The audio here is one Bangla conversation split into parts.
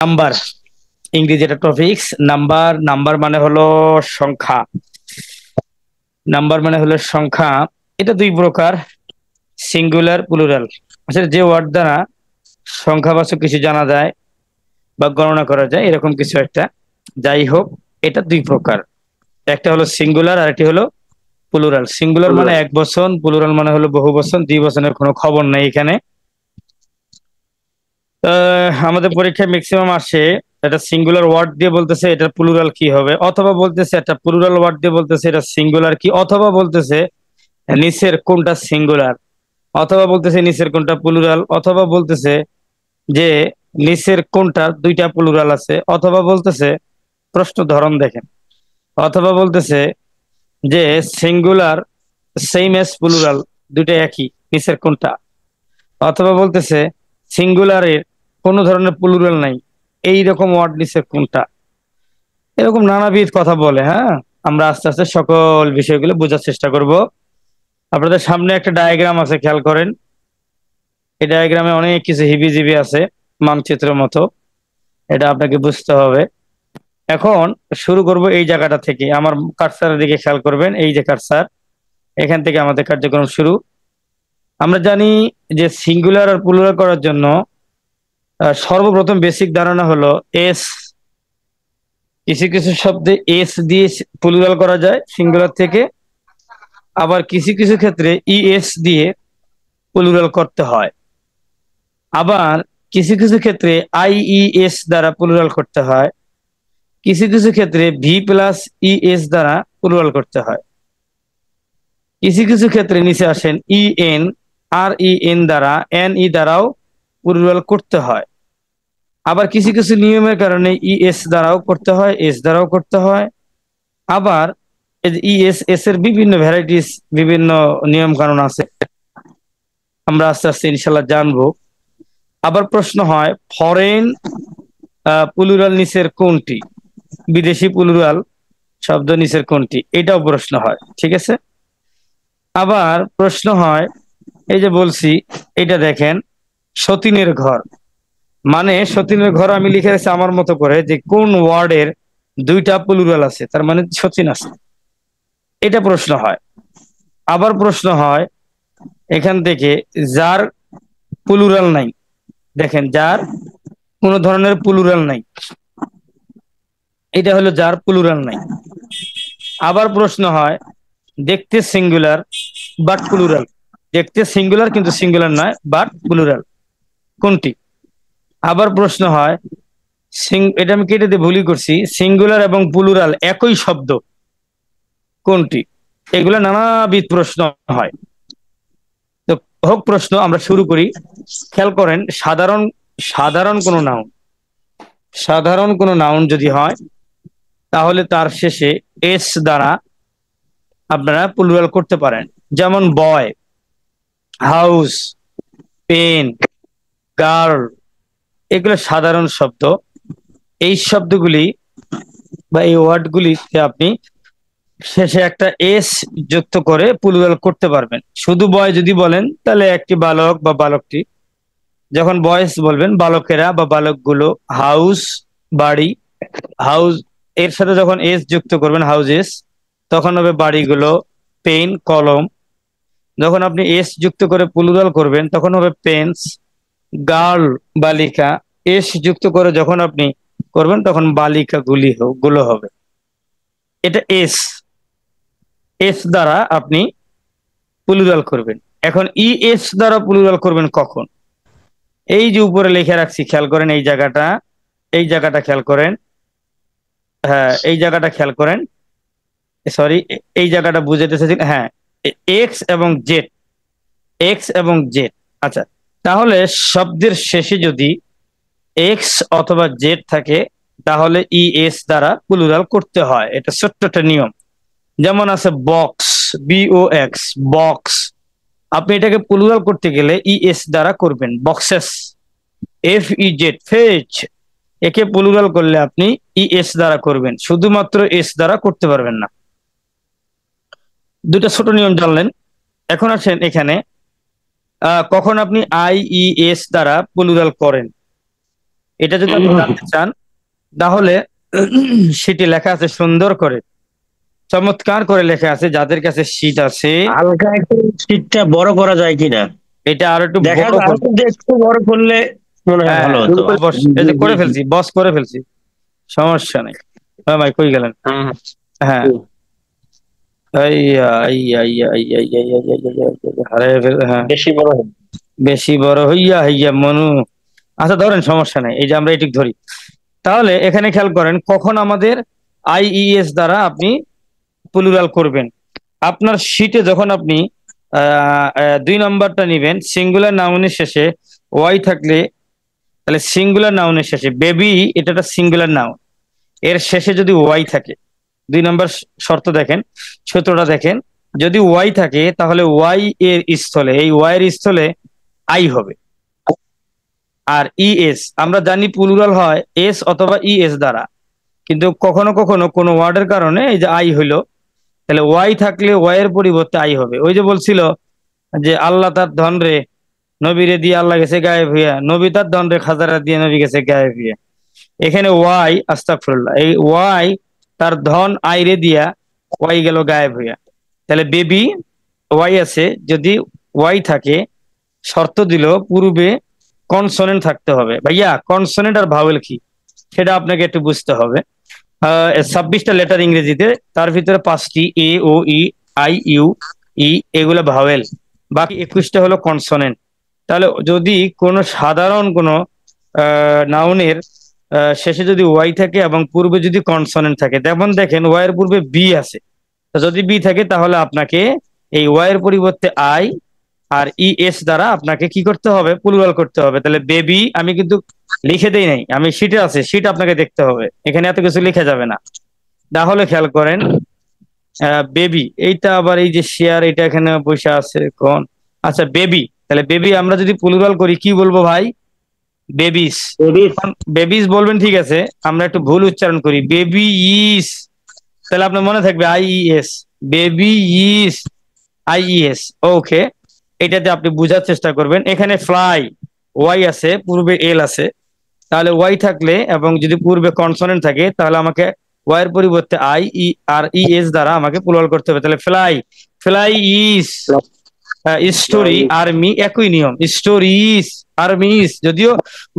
নাম্বার, ইংরেজি একটা টপিকস। নাম্বার নাম্বার মানে হলো সংখ্যা। নাম্বার মানে হলো সংখ্যা। এটা দুই প্রকার, সিঙ্গুলার প্লুরাল। আসলে যে ওয়ার্ড দ্বারা সংখ্যাবাচক কিছু জানা যায় বা গণনা করা যায় এরকম কিছু একটা। যাই হোক, এটা দুই প্রকার, একটা হলো সিঙ্গুলার আর একটি হলো প্লুরাল। সিঙ্গুলার মানে প্লুরাল। এক বচন, প্লুরাল মানে হলো বহু বচন। দ্বি বচনের কোনো খবর নেই এখানে। আমাদের পরীক্ষায় ম্যাক্সিমাম আসে এটা সিঙ্গুলার ওয়ার্ড দিয়ে বলতেছে এটা প্লুরাল কি হবে, অথবা বলতেছে একটা প্লুরাল ওয়ার্ড দিয়ে বলতেছে এটা সিঙ্গুলার কি, অথবা বলতেছে নিচের কোনটা সিঙ্গুলার, অথবা বলতেছে নিচের কোনটা প্লুরাল, অথবা বলতেছে যে নিচের কোনটা দুইটা প্লুরাল আছে, অথবা বলতেছে প্রশ্ন ধরন দেখেন, অথবা বলতেছে যে সিঙ্গুলার সেম এস প্লুরাল, দুইটা একই, নিচের কোনটা, অথবা বলতেছে সিঙ্গুলারের কোনো ধরনের প্লুরাল নাই, এই রকম ওয়ার্ড নিচের কোনটা। এরকম নানাবিধ কথা বলে। হ্যাঁ, আমরা আস্তে আস্তে সকল বিষয়গুলো বোঝার চেষ্টা করব। আপনাদের সামনে একটা ডায়াগ্রাম আছে, খেয়াল করেন। এই ডায়াগ্রামে অনেক কিছু হিবিজিবি আছে, মানচিত্রের মতো। এটা আপনাকে বুঝতে হবে। এখন শুরু করব এই জায়গাটা থেকে। আমার কার্সারের দিকে খেয়াল করবেন, এই যে কার্সার, এখান থেকে আমাদের কার্যক্রম শুরু। আমরা জানি যে সিঙ্গুলার আর প্লুরাল করার জন্য সর্বপ্রথম বেসিক ধারণা হলো এস। কিছু কিছু শব্দে এস দিয়ে প্লুরাল করা যায় সিঙ্গুলার থেকে, আবার কিছু কিছু ক্ষেত্রে ইএস দিয়ে প্লুরাল করতে হয়। আবার কিছু কিছু ক্ষেত্রে আইইএস দ্বারা প্লুরাল করতে হয়। কিছু কিছু ক্ষেত্রে ভি প্লাস ইএস দ্বারা প্লুরাল করতে হয়। কিছু কিছু ক্ষেত্রে নিচে আসেন ইএন, আর ইএন দ্বারা, এন ই দ্বারাও প্লুরাল করতে হয়। আবার কিছু কিছু নিয়মের কারণে ইএস দ্বারাও করতে হয়, এস দ্বারাও করতে হয়। আবার ইএস এস এর বিভিন্ন ভ্যারাইটিস, বিভিন্ন নিয়ম কানুন আছে, আমরা আস্তে আস্তে ইনশাল্লাহ জানবো। আবার প্রশ্ন হয় ফরেন প্লুরাল নিচের কোনটি, বিদেশি প্লুরাল শব্দ নিচের কোনটি, এটাও প্রশ্ন হয়। ঠিক আছে। আবার প্রশ্ন হয়, এই যে বলছি, এটা দেখেন, সতীনের ঘর। মানে সতীনের ঘর আমি লিখে রেখেছি আমার মতো করে, যে কোন ওয়ার্ডের দুইটা প্লুরাল আছে, তার মানে সতীন আছে, এটা প্রশ্ন হয়। আবার প্রশ্ন হয় এখান থেকে যার প্লুরাল নাই, দেখেন যার কোনো ধরনের প্লুরাল নাই, এটা হলো যার প্লুরাল নাই। আবার প্রশ্ন হয় দেখতে সিঙ্গুলার বাট প্লুরাল, দেখতে সিঙ্গুলার কিন্তু সিঙ্গুলার নয় বাট প্লুরাল, কোনটি। আবার প্রশ্ন হয় এটা আমি কেটে দিয়ে ভুলই করছি, সিঙ্গুলার এবং প্লুরাল একই শব্দ, কোনটি। এগুলো নানাবিধ প্রশ্ন হয়। তো হোক প্রশ্ন, আমরা শুরু করি। খেয়াল করেন, সাধারণ সাধারণ কোনো নাউন, সাধারণ কোনো নাউন যদি হয় তাহলে তার শেষে এস দ্বারা আপনারা প্লুরাল করতে পারেন। যেমন বয়, হাউস, পেন, গার্ল, এগুলো সাধারণ শব্দ। এই শব্দগুলি বা এই ওয়ার্ডগুলিতে আপনি শেষে একটা এস যুক্ত করে প্লুরাল করতে পারবেন। শুধু বয় যদি বলেন তাহলে একটি বালক বা বালকটি, যখন বয়েস বলবেন বালকেরা বা বালকগুলো, হাউস বাড়ি, হাউস এর সাথে যখন এস যুক্ত করবেন হাউজেস, তখন হবে বাড়িগুলো। পেন কলম, যখন আপনি এস যুক্ত করে প্লুরাল করবেন তখন হবে পেন্স। গার্ল বালিকা, এস যুক্ত করে যখন আপনি করবেন তখন বালিকা গুলো হবে। এটা এস, এস দ্বারা আপনি প্লুরাল করবেন। এখন ই এস দ্বারা প্লুরাল করবেন কখন, এই যে উপরে লিখে রাখছি, খেয়াল করেন এই জায়গাটা, এই জায়গাটা খেয়াল করেন। হ্যাঁ, এই জায়গাটা খেয়াল করেন, সরি, এই জায়গাটা বুঝাতে চাইছি। হ্যাঁ, এক্স এবং জেড, এক্স এবং জেড। আচ্ছা, তাহলে শব্দের শেষে যদি এক্স অথবা জেড থাকে তাহলে ই এস দ্বারা প্লুরাল করতে হয়, এটা ছোট্ট একটা নিয়ম। যেমন আছে বক্স, বিও এক্স, বক্স, আপনি এটাকে প্লুরাল করতে গেলে ই এস দ্বারা করবেন। Boxes, F E Z, phase, একে প্লুরাল করলে আপনি ই এস দ্বারা করবেন, শুধুমাত্র এস দ্বারা করতে পারবেন না। দুটো ছোট নিয়ম জানলেন। এখন আসেন এখানে, কখন আপনি আই ই এস দ্বারা প্লুরাল করেন। এটা যদি আপনি জানতে চান তাহলে সেটি লেখা আছে সুন্দর করে, চমৎকার করে লেখা আছে। যাদের কাছে শীট আছে হালকা একটু শীটটা বড় করা যায় কিনা এটা আরো একটু দেখা বড় যায়, করবে। একটু বড় করলে মনে হয় হ্যাঁ ভালো হতো। অবশ্যই, এই যে করে ফেলছি, বস করে ফেলছি, সমস্যা নেই। হ্যাঁ ভাই কই গেলেন? হ্যাঁ হ্যাঁ হ্যাঁ বেশি বড় হবে। বেশি বড় হইয়া হইয়া মনু। আচ্ছা ধরেন, সমস্যা নেই, এই যে আমরা এটি ধরি। তাহলে এখানে খেয়াল করেন কখন আমাদের আইইএস দ্বারা আপনি প্লুরাল করবেন। আপনার শীটে যখন আপনি 2 নম্বরটা নিবেন, সিঙ্গুলার নাউনের শেষে ওয়াই থাকলে, তাহলে সিঙ্গুলার নাউনের শেষে বেবি, এটা একটা সিঙ্গুলার নাউন, এর শেষে যদি ওয়াই থাকে, 2 নম্বর শর্ত দেখেন, সূত্রটা দেখেন, যদি ওয়াই থাকে তাহলে ওয়াই এর স্থলে, এই ওয়াই এর স্থলে আই হবে। আর ইএস আমরা জানি প্লুরাল হয় এস অথবা ইএস দ্বারা, কিন্তু কখনো কখনো কোনো ওয়ার্ডের কারণে এই যে আই হইলো, তাহলে ওয়াই থাকলে ওয়াই এর পরিবর্তে আই হবে। ওই যে বলছিল যে আল্লাহ তার ধন রে নবীরে দিয়ে আল্লাহ গেছে গায়েব হইয়া, নবী তার ধন রে খাজারা দিয়ে নবী গেছে গায়েব হইয়া। এখানে ওয়াই, আস্তাগফিরুল্লাহ, এই ওয়াই তার ধন আইরে দিয়া ওয়াই গেল গায়েব হইয়া। তাহলে বেবি ওয়াই আছে, যদি ওয়াই থাকে শর্ত দিল পূর্বে কনসোনেন্ট থাকতে হবে। ভাইয়া কনসোনেন্ট আর ভাওয়েল কি সেটা আপনাকে একটু বুঝতে হবে। 26টা লেটার ইংরেজিতে, তার ভিতরে 5টি এ ও ই আই ইউ ই এগুলো ভাওয়েল, বাকি 21টা হলো কনসোনেন্ট। তাহলে যদি কোনো সাধারণ কোনো নাউনের শেষে যদি ওয়াই থাকে এবং পূর্বে যদি কনসোনেন্ট থাকে, যেমন দেখেন ওয়াই এর পূর্বে বি আছে, তো যদি বি থাকে তাহলে আপনাকে এই ওয়াই এর পরিবর্তে আই আর ই এস দ্বারা আপনাকে কি করতে হবে, প্লুরাল করতে হবে। তাহলে বেবি আমি কিন্তু লিখে দেই নাই, আমি শিটে আছে, শিট আপনাকে দেখতে হবে, এখানে এত কিছু লিখে যাবে না। তাহলে খেয়াল করেন বেবি, এইটা আবার এই যে শেয়ার, এটা এখানে বসে আছে কোন, আচ্ছা বেবি, তাহলে বেবি আমরা যদি প্লুরাল করি কি বলবো ভাই? বেবিস। বেবিস বলবেন, ঠিক আছে, আমরা একটু ভুল উচ্চারণ করি, বেবি ইস, তাহলে আপনার মনে থাকবে আইইএস, বেবি ইস আইইএস। ওকে, এটাতে আপনি বোঝার চেষ্টা করবেন। এখানে ফ্লাই ওয়াই আছে, পূর্বে এল আছে, তাহলে ওয়াই থাকলে এবং যদি পূর্বে কনসোনেন্ট থাকে তাহলে আমাকে ওয়াই এর পরিবর্তে I E R E S দ্বারা আমাকে প্লুরাল করতে হবে। তাহলে ফ্লাই, ফ্লাই ইস, স্টোরি আর্মি, একই নিয়ম, স্টোরিজ আর্মিস। যদিও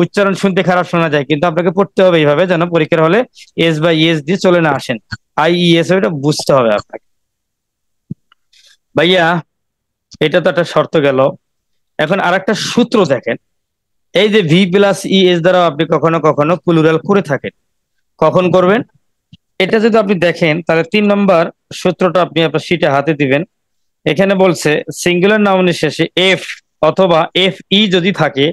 উচ্চারণ শুনতে খারাপ শোনা যায়, কিন্তু আপনাকে পড়তে হবে এইভাবে যেন পরীক্ষার হলে এস বা ইএস দিয়ে চলে না আসেন, আই ই এস ওইটা বুঝতে হবে আপনাকে। ভাইয়া এটা তো একটা শর্ত গেল, এখন আর একটা সূত্র দেখেন, এই যে ভি প্লাস ই এস দ্বারা আপনি কখনো কখনো প্লুরাল করে থাকেন, কখন করবেন? এটা যদি আপনি দেখেন তাহলে 3 নম্বর সূত্রটা আপনি আপনার শিটে হাতে দিবেন। এখানে বলছে সিঙ্গুলার নাউনের শেষে এফ অথবা এফ ই যদি থাকে,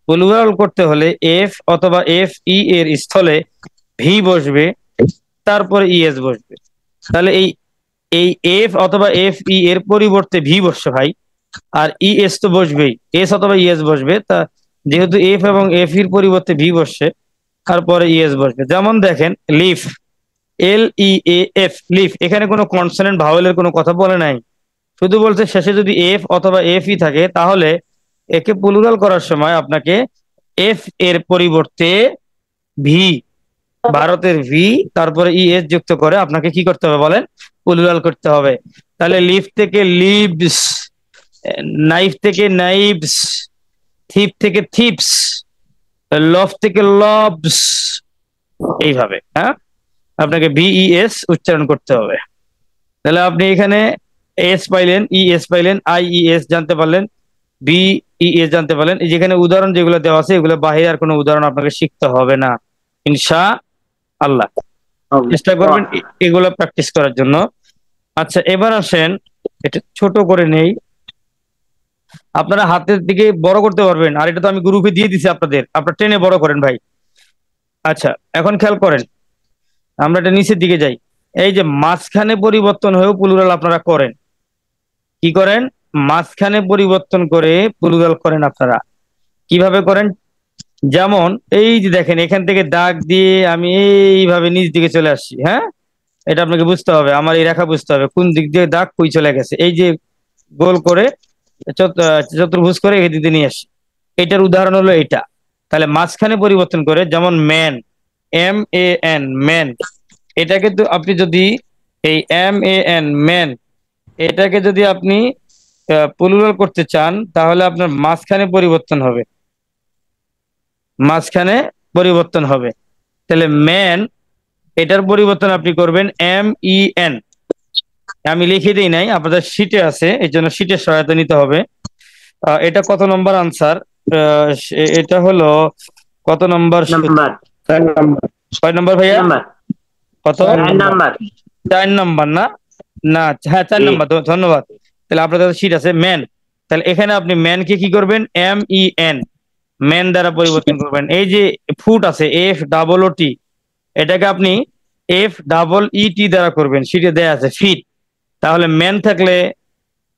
প্লুরাল করতে হলে এফ অথবা এফ ই এর স্থলে ভি বসবে, তারপরে ইএস বসবে। তাহলে এই এই এফ অথবা এফ ই এর পরিবর্তে ভি বসছে ভাই, আর ই এস তো বসবেই, এস অথবা ইএস বসবে। তা যেহেতু এফ এবং এফ এর পরিবর্তে ভি বসছে, তারপরে ইএস বসবে। যেমন দেখেন leaf, L E A F, leaf, এখানে কোনো কনসোনেন্ট ভাওয়েলের কোনো কথা বলে নাই, শুধু বলছে শেষে যদি এফ অথবা এফ ই থাকে তাহলে একে প্লুরাল করার সময় আপনাকে এফ এর পরিবর্তে ভি, ভারতের ভি, তারপরে ই এস যুক্ত করে আপনাকে কি করতে হবে বলেন? প্লুরাল করতে হবে। তাহলে লিভ থেকে লিভস, নাইফ থেকে নাইভস, থিপ থেকে থিপস, লভ থেকে লভস, এইভাবে হ্যাঁ আপনাকে বিইএস উচ্চারণ করতে হবে। তাহলে আপনি এখানে এস পাইলেন, ই এস পাইলেন, আই ই এস জানতে পারলেন, বিইএস জানতে পারলেন। এই যেখানে উদাহরণ যেগুলো দেওয়া আছে এগুলো বাহিরে আর কোনো উদাহরণ আপনাকে শিখতে হবে না, ইনশা আল্লাহ। চেষ্টা করবেন এগুলো প্র্যাকটিস করার জন্য। আচ্ছা এবার আসেন, এটা ছোট করে নেই, আপনারা হাতের দিকে বড় করতে পারবেন, আর এটা তো আমি গ্রুপে দিয়ে দিছি আপনাদের, আপনারা টেনে বড় করেন ভাই। আচ্ছা এখন খেয়াল করেন, আমরা এটা নিচের দিকে যাই। এই যে মাঝখানে পরিবর্তন হয়েও প্লুরাল আপনারা করেন, কি করেন? মাঝখানে পরিবর্তন করে প্লুরাল করেন আপনারা। কিভাবে করেন? যেমন এই যে দেখেন, এখান থেকে দাগ দিয়ে আমি এইভাবে নিচ দিকে চলে আসছি, হ্যাঁ, এটা আপনাকে বুঝতে হবে, আমার এই রেখা বুঝতে হবে কোন দিক দিয়ে দাগ কই চলে গেছে। এই যে গোল করে চতুর্ভুজ করে এই দিকে নিয়ে আসি, এটার উদাহরণ হলো এটা। তাহলে মাঝখানে পরিবর্তন করে, যেমন ম্যান, MAN ম্যান, এটাকে তো আপনি যদি এই MAN ম্যান এটাকে যদি আপনি প্লুরাল করতে চান, তাহলে আপনার মাঝখানে পরিবর্তন হবে, মাঝখানে পরিবর্তন হবে। তাহলে ম্যান, এটার পরিবর্তন আপনি করবেন MEN। আমি লিখে দিই নাই, আপনাদের শীটে আছে, এই জন্য শীটের সহায়তা নিতে হবে। এটা কত নম্বর আনসার? এটা হলো কত নম্বর? Number 4 number. কয় নম্বর ভাইয়া? নাম্বার কত? 4 নাম্বার। 4 নম্বর না? না, হ্যাঁ 4 নম্বর, ধন্যবাদ। তাহলে আপনাদের শীট আছে ম্যান, তাহলে এখানে আপনি ম্যানকে কি করবেন? MEN ম্যান দ্বারা পরিবর্তন করবেন। এই যে ফুট আছে FOOT, এটাকে আপনি FEET দ্বারা করবেন, শীটে দেয়া আছে ফিট। তাহলে ম্যান থাকলে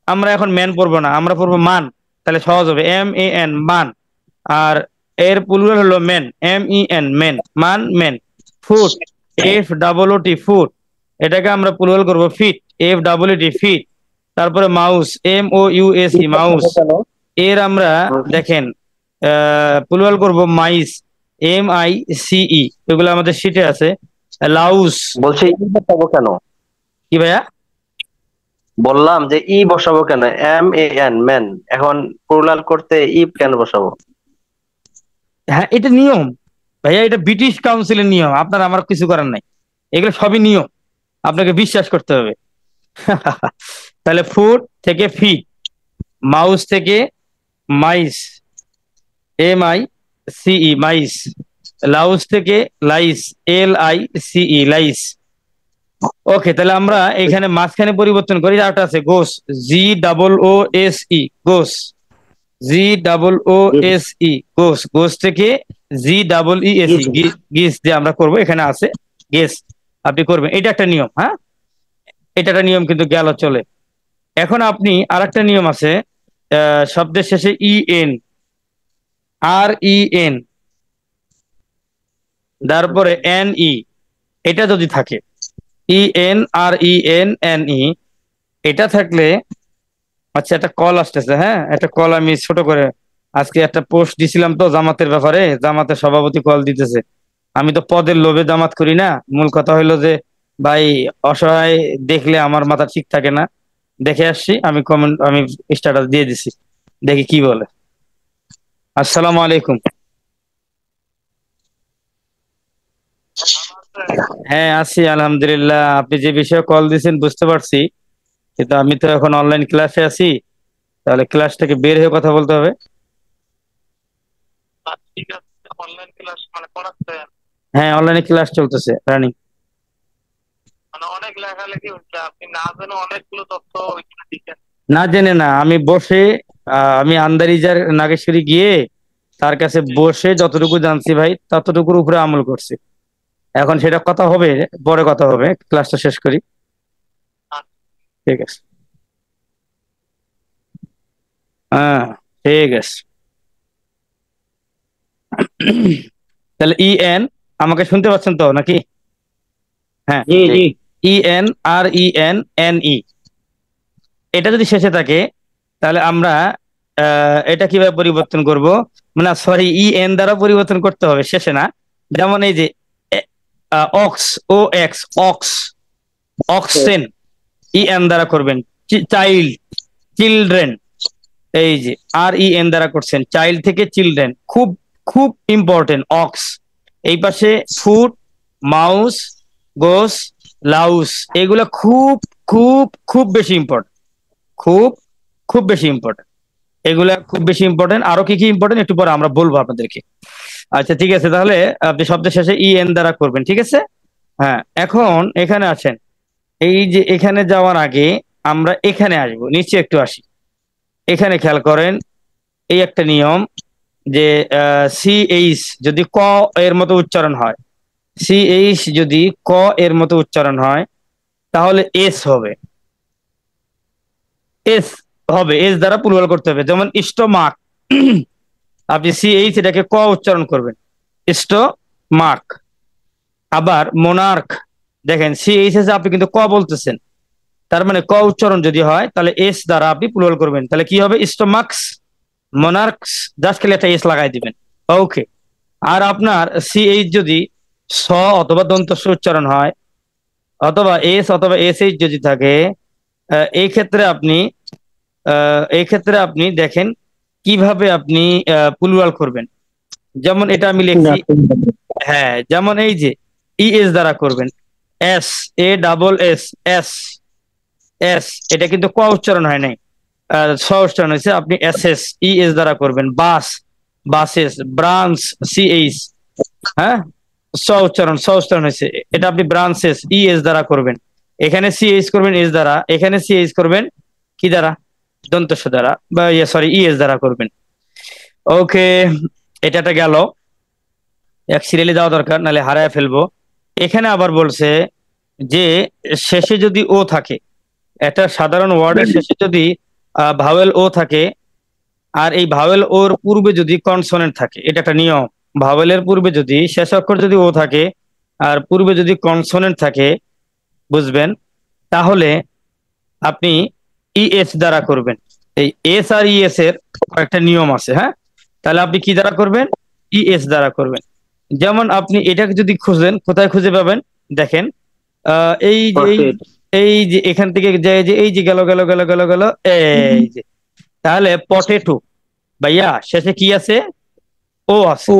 আমরা এখন ম্যান পড়বো না, আমরা পড়বো মান, তাহলে সহজ হবে MAN মান। আর এর প্লুরাল হলো মেন, MEN মেন, মান মেন। ফুট, FOOT ফুট, এটাকে আমরা প্লুরাল করব ফিট, FEET ফিট। তারপরে মাউস, MOUSE মাউস, এর আমরা দেখেন প্লুরাল করব মাইস, MICE, এগুলো আমাদের শীটে আছে। লাউস, বলছি ই বসাবো কেন? কি ভাইয়া? বললাম যে ই বসাবো কেন? MAN ম্যান, এখন প্লুরাল করতে ই কেন বসাবো? হ্যাঁ, এটা নিয়ম ভাইয়া, এটা ব্রিটিশ কাউন্সিলের নিয়ম, আপনার আমার কিছু করার নাই, এগুলো সবই নিয়ম, আপনাকে বিশ্বাস করতে হবে। তাহলে ফুট থেকে ফিট, মাউস থেকে মাইস, MICE মাইস, লাউস থেকে লাইস, LICE লাইস। ওকে, তাহলে আমরা এখানে মাঝখানে পরিবর্তন করি, আরেকটা আছে গোস, GOOSE গোস, GOOSE গোস, গোস থেকে GEESE গিস দিয়ে আমরা করব, এখানে আছে গেস, আপনি করবেন, এটা একটা নিয়ম। হ্যাঁ, এটা একটা নিয়ম, কিন্তু গেল চলে। এখন আপনি আরেকটা নিয়ম আছে, শব্দের শেষে EN, REN, তারপরে NE, এটা যদি থাকে, ENRENNE, এটা থাকলে, আচ্ছা একটা কল আসতেছে, হ্যাঁ একটা কল, আমি ছোট করে আজকে একটা পোস্ট দিছিলাম তো জামাতের ব্যাপারে, জামাতের সভাপতি কল দিতেছে। আমি তো পদের লোভে জামাত করি না, মূল কথা হইলো যে ভাই অসহায় দেখলে আমার মাথা ঠিক থাকে না, দেখে আসছি, আমি কমেন্ট, আমি স্ট্যাটাস দিয়ে দিছি, দেখি কি বলে। আসসালামু আলাইকুম। হ্যাঁ আছি আলহামদুলিল্লাহ, আপনি যে বিষয়ে কল দিয়েছেন বুঝতে পারছি, কিন্তু আমি তো এখন অনলাইন ক্লাসে আছি, তাহলে ক্লাস থেকে বের হয়ে কথা বলতে হবে। অনলাইন ক্লাস মানে পড়াচ্ছেন? হ্যাঁ অনলাইনে ক্লাস চলতেছে রানিং। মানে অনেক লেখালেখি হচ্ছে, আপনি না জেনে অনেকগুলো তথ্য ওইখানে দিচ্ছেন। না জেনে না, আমি বসে আমি আন্দারিজার নাগেশ্বরী গিয়ে তার কাছে বসে যতটুকু জানছি ভাই ততটুকুর উপরে আমল করছি। এখন সেটা কথা হবে, পরে কথা হবে, ক্লাসটা শেষ করি। ঠিক আছে, হ্যাঁ ঠিক আছে। তাহলে EN, আমাকে শুনতে পাচ্ছেন তো নাকি? হ্যাঁ, জি জি। ENRENNE, এটা যদি শেষে থাকে তাহলে আমরা এটা কিভাবে পরিবর্তন করব? মানে সরি, EN দ্বারা পরিবর্তন করতে হবে, শেষে না। যেমন এই যে ox, OX ox, oxen, EN দ্বারা করবেন। চাইল্ড, চিলড্রেন, এই যে REN দ্বারা করছেন, চাইল্ড থেকে চিলড্রেন, খুব খুব ইম্পর্টেন্ট অক্স। এই পাশে ফুট, মাউস, গোস, লাউস, এগুলা খুব খুব খুব বেশি ইম্পর্টেন্ট, খুব খুব বেশি ইম্পর্টেন্ট, এগুলা খুব বেশি ইম্পর্টেন্ট। আরো কি কি ইম্পর্টেন্ট একটু পরে আমরা বলবো আপনাদেরকে। আচ্ছা ঠিক আছে, তাহলে আপনি শব্দের শেষে EN দ্বারা করবেন, ঠিক আছে? হ্যাঁ, এখন এখানে আছেন, এই যে এখানে যাওয়ার আগে আমরা এখানে আসবো, নিচে একটু আসি, এখানে খেয়াল করেন, এই একটা নিয়ম যে CH যদি ক এর মতো উচ্চারণ হয়, CH যদি ক এর মতো উচ্চারণ হয়, তাহলে S হবে, এস হবে, এস দ্বারা প্লুরাল করতে হবে। যেমন স্টোমাক, আপনি CH এটাকে ক উচ্চারণ করবেন, স্টোমাক। আবার মোনার্ক, দেখেন CH এসে আপনি কিন্তু ক বলতেছেন, তার মানে ক উচ্চারণ যদি হয় তাহলে এস দ্বারা আপনি প্লুরাল করবেন, তাহলে কি হবে? স্টোমাক্স, মোনার্কস, জাস্ট খালি একটা এস লাগাই দিবেন। ওকে, আর আপনার সিএইচ যদি স অথবা দন্ত স উচ্চারণ হয়, অথবা এস অথবা এস এইচ যদি থাকে, এই ক্ষেত্রে আপনি দেখেন কিভাবে আপনি প্লুরাল করবেন। যেমন এটা আমি লিখছি, হ্যাঁ, যেমন এই যে ইএস দ্বারা করবেন, এস, এ ডাবল এস, এস, এস, এটা কিন্তু ক উচ্চারণ হয় নাই, স উচ্চারণ হয়েছে। আপনি এস এস ইএস দ্বারা করবেন। বাস, বাসেস, ব্রাঞ্চ, সিএইচ, হ্যাঁ, স উচ্চারণ হয়েছে, এটা আপনি ব্রাঞ্চেস ইএস দ্বারা করবেন। এখানে সিএইচ করবেন এস দ্বারা, এখানে সিএইচ করবেন কি দ্বারা, দন্তস্ব দ্বারা, বা সরি ইএস দ্বারা করবেন। ওকে, এটা গেল, এক সিরিয়ালে দেওয়া দরকার, নাহলে হারায় ফেলবো। এখানে আবার বলছে যে শেষে যদি ও থাকে, একটা সাধারণ ওয়ার্ডের শেষে যদি ভাওয়েল ও থাকে, আর এই ভাওয়েল ওর পূর্বে যদি কনসোনেন্ট থাকে, এটা একটা নিয়ম। ভাওয়েলের পূর্বে যদি শেষ অক্ষর যদি ও থাকে আর পূর্বে যদি কনসোনেন্ট থাকে, বুঝবেন, তাহলে আপনি ইএস দ্বারা করবেন। এই এস আর ইএস এর কয়েকটা নিয়ম আছে, হ্যাঁ, তাহলে আপনি কি দ্বারা করবেন, ইএস দ্বারা করবেন। যেমন আপনি এটাকে যদি খুঁজেন, কোথায় খুঁজে পাবেন, দেখেন, এই যে এই যে এখান থেকে যায় যে এই যে গেল গেল গেল গেল গেল, এই যে, তাহলে পটেটো ভাইয়া শেষে কি আছে, ও আছে।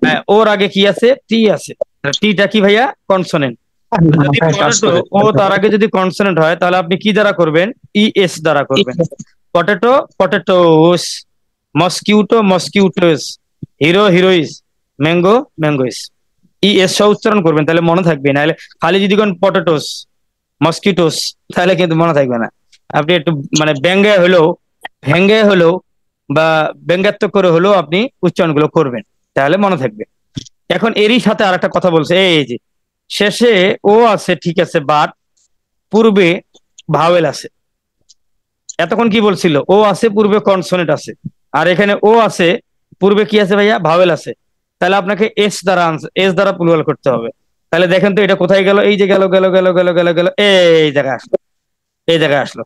হ্যাঁ, ওর আগে কি আছে, টি আছে। টিটা কি ভাইয়া, কনসোনেন্ট। যদি পটেটো ও তার আগে যদি কনসোনেন্ট হয়, তাহলে আপনি কি দ্বারা করবেন, ইএস দ্বারা করবেন। Potato, potatoes, mosquito, mosquitoes, hero, heroes, mango, mangoes. ES সহ উচ্চারণ করবেন, তাহলে মনে থাকবে। নাহলে খালি যদি কোন পটেটোস, মসকিউটোস, তাহলে কিন্তু মনে থাকবে না। আপনি একটু মানে ভেঙ্গে হলেও বা ব্যঙ্গাত্মক করে হলেও আপনি উচ্চারণগুলো করবেন, তাহলে মনে থাকবে। এখন এরই সাথে আর একটা কথা বলছে, এই যে শেষে ও আছে ঠিক আছে, বাট পূর্বে ভাওয়েল আছে। এতক্ষণ কি বলছিল, ও আছে পূর্বে কনসোনেন্ট আছে, আর এখানে ও আছে পূর্বে কি আছে ভাইয়া, ভাওয়েল আছে। তাহলে আপনাকে এস দ্বারা প্লুরাল করতে হবে। তাহলে দেখেন তো এটা কোথায় গেল, এই যে গেল গেল গেল গেল গেল গেল, এই জায়গায় আসলো, এই জায়গায় আসলো,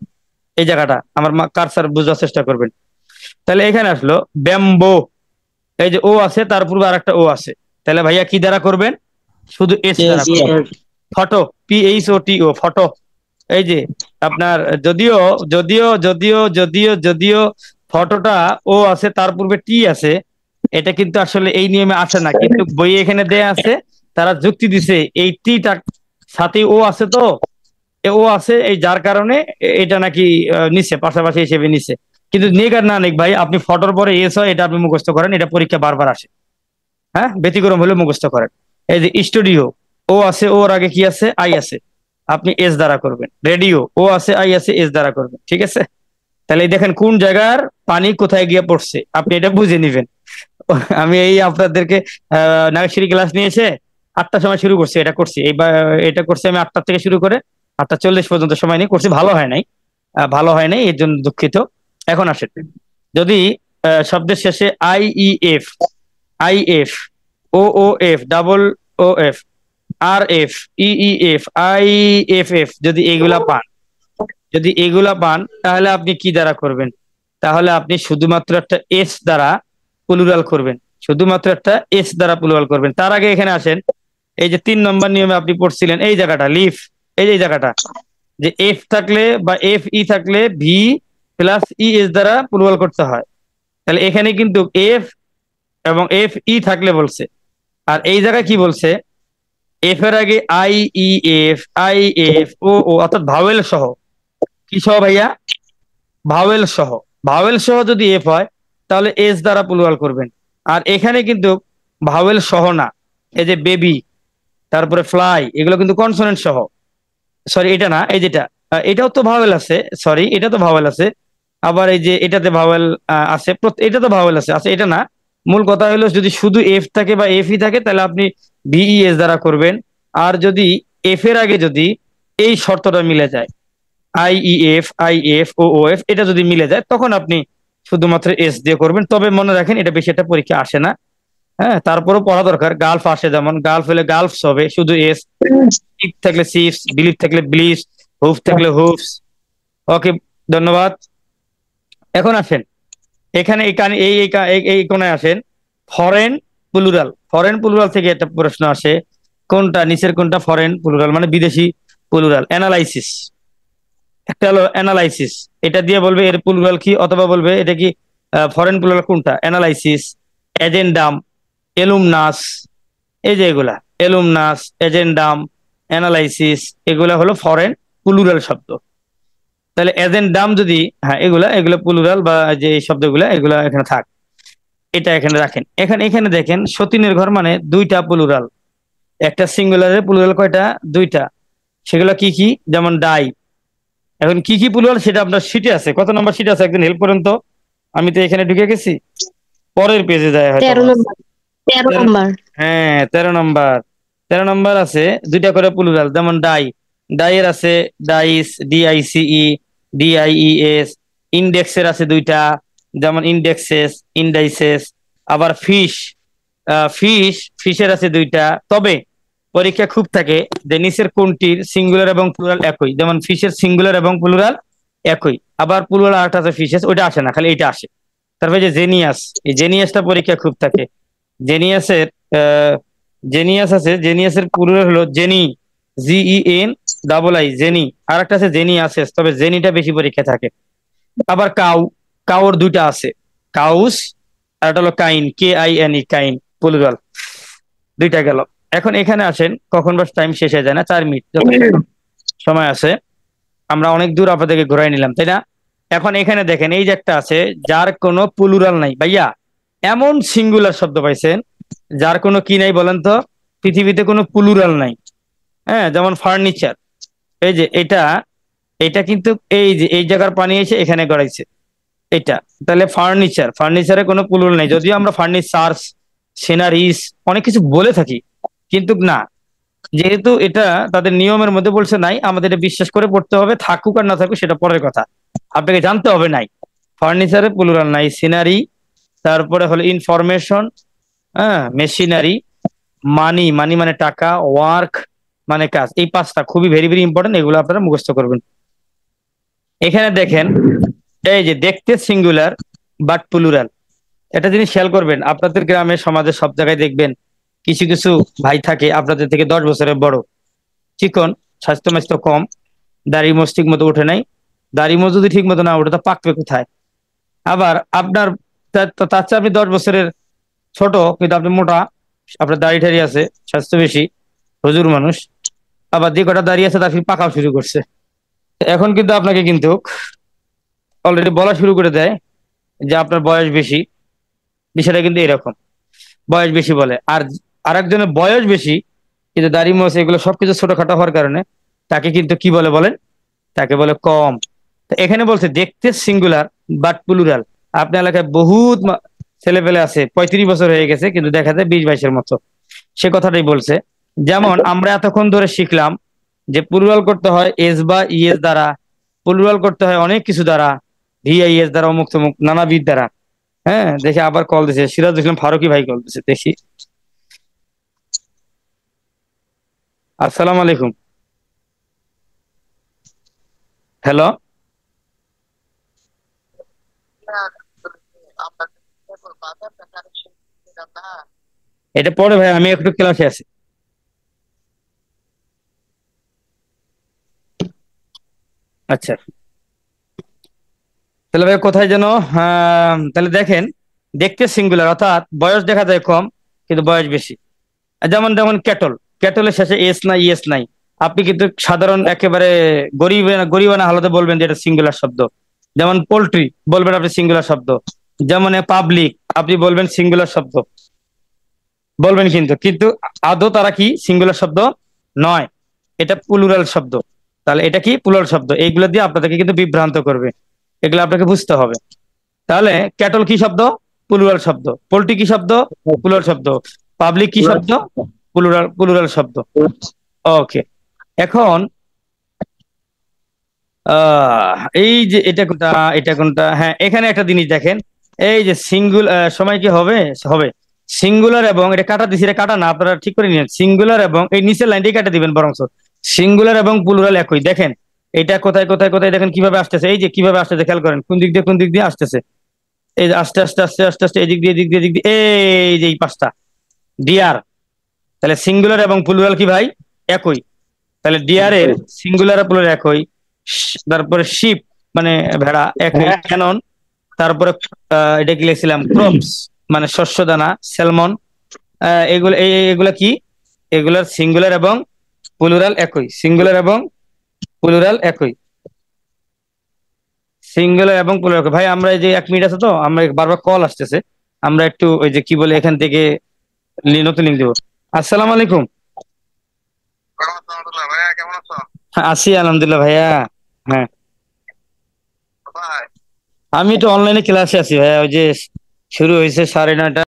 এই জায়গাটা আমার কারসার বোঝার চেষ্টা করবেন। তাহলে এখানে আসলো ব্যাম্বো, এই যে ও আছে তার পূর্বে আরেকটা ও আছে, তাহলে ভাইয়া কি দ্বারা করবেন, শুধু এস দ্বারা করবেন। Photo, PHOTO, photo. এই যে আপনার যদিও যদিও যদিও যদিও যদিও ফটোটা ও আছে তার পূর্বে টি আছে, এটা কিন্তু আসলে এই নিয়মে আসে না, কিন্তু বইয়ে এখানে দেয়া আছে, তারা যুক্তি দিছে এই টিটা সাথে ও আছে, তো ও আছে এই যার কারণে এটা নাকি নিছে, পাশাপাশি হিসেবে নিছে। কিন্তু নেক আর না নেক ভাই, আপনি ফটোর পরে এস হয় এটা আপনি মুখস্থ করেন, এটা পরীক্ষা বারবার আসে, হ্যাঁ, ব্যতিক্রম হলে মুখস্থ করেন। এই যে স্টুডিও, ও আছে, ওর আগে কি আছে, আই আছে, আপনি এস দ্বারা করবেন। রেডিও, ও আছে, আই আছে, এস দ্বারা করবেন। ঠিক আছে, তাহলে এই দেখেন কোন জায়গার পানি কোথায় গিয়ে পড়ছে, আপনি এটা বুঝে নিবেন। আমি এই আপনাদেরকে নার্সারি ক্লাস নিয়েছে 8টার সময় শুরু করছি, এটা করছি এটা করছি আমি 8টা থেকে শুরু করে 8টা 40 পর্যন্ত সময় নিয়ে করছি। ভালো হয় নাই, ভালো হয় নাই, এর জন্য দুঃখিত। এখন আসেন, যদি শব্দের শেষে IEF, IF, OOF, double OF, RF, EEF, IFF যদি এগুলা পান, তাহলে আপনি কি দ্বারা করবেন, তাহলে আপনি শুধুমাত্র একটা এস দ্বারা প্লুরাল করবেন, শুধুমাত্র একটা এস দ্বারা প্লুরাল করবেন। তার আগে এখানে আসেন, এই যে 3 নম্বর নিয়মে আপনি পড়ছিলেন, এই জায়গাটা লিফ, এই যে এই জায়গাটা, যে এফ থাকলে বা FE থাকলে ভি প্লাস ES দ্বারা প্লুরাল করতে হয়। তাহলে এখানে কিন্তু এফ এবং FE থাকলে বলছে, আর এই জায়গায় কি বলছে, এফ এর আগে IEF, IF, ও অর্থাৎ ভাওয়েল সহ। কি সহ ভাইয়া, ভাওয়েল সহ। ভাওয়েল সহ যদি এফ হয়, তাহলে এস দ্বারা প্লুরাল করবেন। আর এখানে কিন্তু ভাওয়েল সহ না, এই যে বেবি, তারপরে ফ্লাই, এগুলো কিন্তু কনসোনেন্ট সহ। সরি, এটা না, এই যেটা, এটাও তো ভাওয়েল আছে, সরি, এটা তো ভাওয়েল আছে। আবার এই যে এটাতে ভাওয়েল আছে, এটা তো ভাওয়েল আছে, আচ্ছা এটা না। মূল কথা হলো যদি শুধু এফ থাকে বা FE থাকে, তাহলে আপনি VES দ্বারা করবেন। আর যদি এফ এর আগে যদি এই শর্তটা মিলে যায়, IEF, IF, OOF, এটা যদি মিলে যায়, তখন আপনি শুধুমাত্র এস দিয়ে করবেন। তবে মনে রাখেন এটা বেশি একটা পরীক্ষা আসে না, হ্যাঁ, তারপরেও পড়া দরকার। গালফ আসে, যেমন গালফ হলে গালফস হবে শুধু এস, শিপ থাকলে শিপস, বিলিভ থাকলে বিলিভস, হুফ থাকলে হুফস। ওকে, ধন্যবাদ। এখন আসেন এখানে এই কোণায় আসেন, ফরেন প্লুরাল। ফরেন প্লুরাল থেকে একটা প্রশ্ন আসে, কোনটা নিচের কোনটা ফরেন প্লুরাল মানে বিদেশি প্লুরাল। অ্যানালাইসিস, একটা হলো অ্যানালাইসিস, এটা দিয়ে বলবে এর প্লুরাল কি, অথবা বলবে এটা কি ফরেন প্লুরাল কোনটা। অ্যানালাইসিস, এজেন্ডাম, এলুমনাস, এই যে এগুলা এলুমনাস, এজেন্ডাম, অ্যানালাইসিস, এগুলা হলো ফরেন প্লুরাল শব্দ। তাহলে এজেন্ডাম যদি, হ্যাঁ এগুলা এগুলো প্লুরাল বা যে এই শব্দগুলা এগুলা এখানে থাক, এটা এখানে রাখেন। এখানে এখানে দেখেন সতীনের ঘর মানে দুইটা প্লুরাল, একটা সিঙ্গুলারের প্লুরাল কয়টা, দুইটা। সেগুলো কি কি, যেমন ডাই। এখন কি কি প্লুরাল সেটা আপনার শিটে আছে, কত নম্বর শিট আছে একদিন হেল্প করেন তো, আমি তো এখানে ঢুকে গেছি, পরের পেজে যায় হয়তো। 13 নম্বর, 13 নম্বর। হ্যাঁ 13 নম্বর, 13 নম্বর আছে দুইটা করে প্লুরাল, যেমন ডাই, ডাইয়ের আছে ডাইস, ডিআইসিই, ডিআইইএস। ইন্ডেক্সের আছে দুইটা, যেমন ইন্ডেক্সেস, ইন্ডাইসেস। আবার ফিশ, ফিশের আছে দুইটা। তবে পরীক্ষা খুব থাকে যে নিচের কোনটির সিঙ্গুলার এবং প্লুরাল একই, যেমন ফিশের সিঙ্গুলার এবং প্লুরাল একই। আবার প্লুরাল আরেকটা আছে ফিশেস, ওইটা আসে না, খালি এটা আসে। তারপরে যে জেনিয়াস, এই জেনিয়াসটা পরীক্ষা খুব থাকে। জেনিয়াসের আহ, জেনিয়াস আছে, জেনিয়াসের প্লুরাল হলো জেনি, JENII, জেনি। আর একটা আছে জেনিয়াসেস, তবে জেনিটা বেশি পরীক্ষা থাকে। আবার কাউ, কাউর দুইটা আছে, কাউস, আর একটা হলো কাইন, KINE, কাইন প্লুরাল। দুইটা গেল। এখন এখানে আসেন, কখন বাস টাইম শেষ হয়ে যায় না, 4 মিনিট সময় আছে, আমরা অনেক দূর আপনাদেরকে ঘুরাই নিলাম তাই না। এখন এখানে দেখেন এই যে একটা আছে যার কোনো প্লুরাল নাই, ভাইয়া এমন সিঙ্গুলার শব্দ পাইছেন যার কোনো কি নাই বলেন তো, পৃথিবীতে কোনো প্লুরাল নাই। হ্যাঁ, যেমন ফার্নিচার, এই যে এটা, এটা কিন্তু এই যে এই জায়গার পানি এসে এখানে গড়াইছে এটা। তাহলে ফার্নিচার, ফার্নিচারে কোনো প্লুরাল নেই, যদিও আমরা ফার্নিচার্স, সিনারিস অনেক কিছু বলে থাকি, কিন্তু না, যেহেতু এটা তাদের নিয়মের মধ্যে বলছে নাই, আমাদের এটা বিশ্বাস করে পড়তে হবে, থাকুক আর না থাকুক সেটা পরের কথা, আপনাকে জানতে হবে নাই। ফার্নিচারে প্লুরাল নাই। সিনারি, তারপরে হলো ইনফরমেশন, হ্যাঁ মেশিনারি, মানি, মানি মানে টাকা, ওয়ার্ক মানে কাজ। এই পাঁচটা খুবই ভেরি ভেরি ইম্পর্টেন্ট, এগুলো আপনারা মুখস্থ করবেন। এখানে দেখেন এই যে দেখতে সিঙ্গুলার বাট প্লুরাল, এটা জিনিস খেয়াল করবেন, আপনাদের গ্রামে সমাজে সব জায়গায় দেখবেন কিছু কিছু ভাই থাকে আপনাদের থেকে 10 বছরের বড়, চিকন, স্বাস্থ্য মাস্থ্য কম, দাড়ি মোজ ঠিক মতো ওঠে নাই। দাড়ি মোজ যদি ঠিক মতো না ওঠে তা পাকবে কোথায়। আবার আপনার তার চেয়ে আপনি 10 বছরের ছোট, কিন্তু আপনি মোটা, আপনার দাড়ি ঠাড়ি আছে, স্বাস্থ্য বেশি, হুজুর মানুষ। আবার যে কটা দাড়ি আছে তার পাকাও শুরু করছে। এখন কিন্তু আপনাকে কিন্তু অলরেডি বলা শুরু করে দেয় যে আপনার বয়স বেশি। বিষয়টা কিন্তু এরকম, বয়স বেশি বলে। আর আরেকজনের বয়স বেশি কিন্তু দাড়ি মোছ এগুলো সবকিছু ছোটখাটো হওয়ার কারণে তাকে কিন্তু কি বলে বলেন, তাকে বলে কম। তো এখানে বলছে দেখতে সিঙ্গুলার বাট প্লুরাল। আপনার এলাকায় বহুত ছেলে পেলে আছে 35 বছর হয়ে গেছে কিন্তু দেখা যায় 20-22-এর মতো, সে কথাটাই বলছে। যেমন আমরা এতক্ষণ ধরে শিখলাম যে প্লুরাল করতে হয় এস বা ইএস দ্বারা, প্লুরাল করতে হয় অনেক কিছু দ্বারা, VIS দ্বারা, অমুক তমুক নানাবিধ দ্বারা। হ্যাঁ দেখি আবার কল দিছে, সিরাজুল ইসলাম ফারুকি ভাই কল দিছে, দেখি। আসসালামু আলাইকুম, হ্যালো। এটা পরে ভাই, আমি একটু ক্লাসে আছি। আচ্ছা, তাহলে ভাই কোথায় যেন, তাহলে দেখেন দেখতে সিঙ্গুলার অর্থাৎ বয়স দেখা যায় কম কিন্তু বয়স বেশি। যেমন যেমন ক্যাটল, ক্যাটলের শেষে এস নাই ইএস নাই, আপনি কিন্তু সাধারণ একেবারে গরিবানা হালতে বলবেন যে এটা সিঙ্গুলার শব্দ। যেমন পোল্ট্রি বলবেন আপনি সিঙ্গুলার শব্দ, যেমন পাবলিক আপনি বলবেন সিঙ্গুলার শব্দ বলবেন, কিন্তু কিন্তু আদৌ তারা কি সিঙ্গুলার শব্দ নয়, এটা প্লুরাল শব্দ। তাহলে এটা কি প্লুরাল শব্দ, এইগুলো দিয়ে আপনাদেরকে কিন্তু বিভ্রান্ত করবে, এগুলো আপনাকে বুঝতে হবে। তাহলে ক্যাটল কি শব্দ, প্লুরাল শব্দ। পোল্ট্রি কি শব্দ, প্লুরাল শব্দ। পাবলিক কি শব্দ, প্লুরাল প্লুরাল শব্দ। ওকে, এখন এই যে এটা কোনটা, এটা কোনটা, হ্যাঁ এখানে একটা জিনিস দেখেন, এই যে সময় কি হবে হবে সিঙ্গুলার এবং এটা কাটা দিছি, এটা কাটা না, আপনারা ঠিক করে নিন। সিঙ্গুলার এবং এই নিচের লাইনটাই কাটা দিবেন বরং, সিঙ্গুলার এবং প্লুরাল একই। দেখেন এটা কোথায় কোথায় কোথায় দেখেন কিভাবে আসতেছে, এই যে কিভাবে আসতেছে খেয়াল করেন, কোন দিক দিয়ে কোন দিক দিয়ে আসতেছে, এই যে আস্তে আস্তে আস্তে আস্তে আস্তে এদিক দিয়ে এদিক দিয়ে এদিক দিয়ে, এই যে এই পাঁচটা ডিয়ার। তাহলে সিঙ্গুলার এবং প্লুরাল কি ভাই? একই। তাহলে ডিয়ারের সিঙ্গুলার প্লুরাল একই। তারপরে শিপ মানে ভেড়া একই। ক্যানন, তারপরে এটা কি লিখছিলাম, ক্রপস মানে শস্য দানা, স্যালমন, এগুলা কি? এগুলার সিঙ্গুলার এবং প্লুরাল একই, সিঙ্গুলার এবং প্লুরাল একই, সিঙ্গুলার এবং প্লুরাল একই। ভাই আমরা এই যে 1 মিনিট আছে তো, আমরা বারবার কল আসতেছে, আমরা একটু ওই যে কি বলে এখান থেকে নতুন লিঙ্ক দেবো। আসসালামু আলাইকুম। ভাইয়া কেমন আছো? আছি আলহামদুলিল্লাহ ভাইয়া। হ্যাঁ, ভাই আমি তো অনলাইনে ক্লাসে আছি ভাইয়া, ওই যে শুরু হয়েছে 9:30।